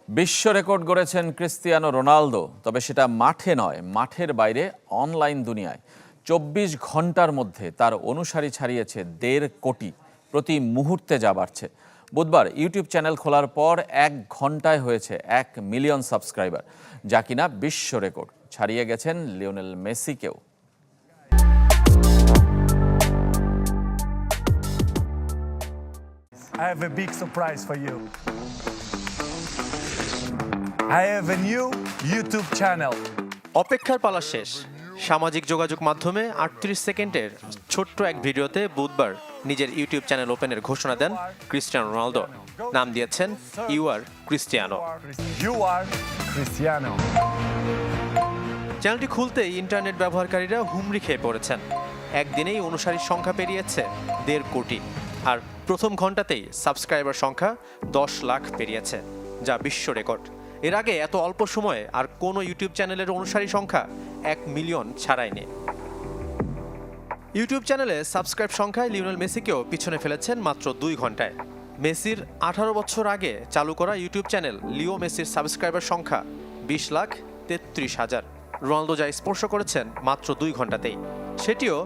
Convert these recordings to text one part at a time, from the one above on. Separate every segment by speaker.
Speaker 1: বিশ্ব রেকর্ড গড়েছেন Cristiano Ronaldo, তবে সেটা মাঠে নয়, মাঠের বাইরে অনলাইন দুনিয়ায়। ২৪ ঘন্টার মধ্যে তার অনুসারী ছাড়িয়েছে ১.৫ কোটি। প্রতি মুহূর্তে যা বাড়ছে। বুধবার ইউটিউব চ্যানেল খোলার পর ১ ঘন্টায় হয়েছে ১ মিলিয়ন সাবস্ক্রাইবার, যা কিনা বিশ্ব রেকর্ড। ছাড়িয়ে গেছেন Lionel মেসিকেও।
Speaker 2: I have a big surprise for you. I have a new YouTube channel.
Speaker 3: অপেক্ষার পালা শেষ। সামাজিক যোগাযোগ মাধ্যমে ৩৮ সেকেন্ডের ছোট্ট এক ভিডিওতে বুধবার নিজের ইউটিউব চ্যানেল ওপেনের ঘোষণা দেন ক্রিস্টিয়ানো রোনালদো। নাম দিয়েছেন you are Cristiano.
Speaker 2: You are Cristiano.
Speaker 3: চ্যানেলটি খুলতেই ইন্টারনেট ব্যবহারকারীরা হুমড়ি খেয়ে পড়েছেন। একদিনেই অনুসারীর সংখ্যা পেরিয়েছে ১.৫ কোটি, আর প্রথম ঘন্টাতেই সাবস্ক্রাইবার সংখ্যা ১০ লাখ পেরিয়েছে, যা বিশ্ব রেকর্ড। এর আগে এত অল্প সময়ে আর কোনো ইউটিউব চ্যানেলের অনুসারী সংখ্যা ১ মিলিয়ন ছাড়ায়নি। ইউটিউব চ্যানেলে সাবস্ক্রাইব সংখ্যায় লিওনেল মেসিকেও পিছনে ফেলেছেন মাত্র ২ ঘন্টায়। মেসির ১৮ বছর আগে চালু করা ইউটিউব চ্যানেল লিও মেসির সাবস্ক্রাইবার সংখ্যা ২০,৩৩,০০০। রোনালদো যা স্পর্শ করেছেন মাত্র ২ ঘন্টাতেই, সেটিও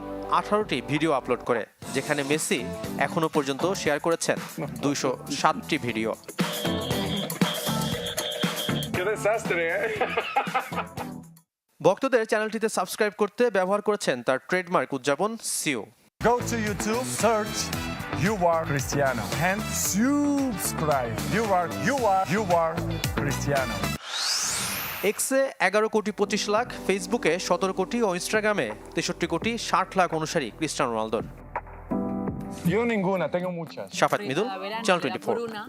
Speaker 3: ১৮টি ভিডিও আপলোড করে, যেখানে মেসি এখনো পর্যন্ত শেয়ার করেছেন ২০৭টি ভিডিও। ভক্তদের চ্যানেলটিতে সাবস্ক্রাইব করতে ব্যবহার করেছেন তার ট্রেডমার্ক উদযাপন CO.
Speaker 2: Go to YouTube, search You Are Cristiano and subscribe. You are Cristiano.
Speaker 3: এক্সে ১১,২৫,০০,০০০, ফেসবুকে ১৭ কোটি ও ইনস্টাগ্রামে ৬৩,৬০,০০,০০০ অনুসারী ক্রিস্টিয়ানো রোনালদোর।
Speaker 2: Yo ninguna, tengo muchas.
Speaker 3: শাফাত মিদুল, চ্যানেল
Speaker 4: Por
Speaker 3: 24।
Speaker 4: una.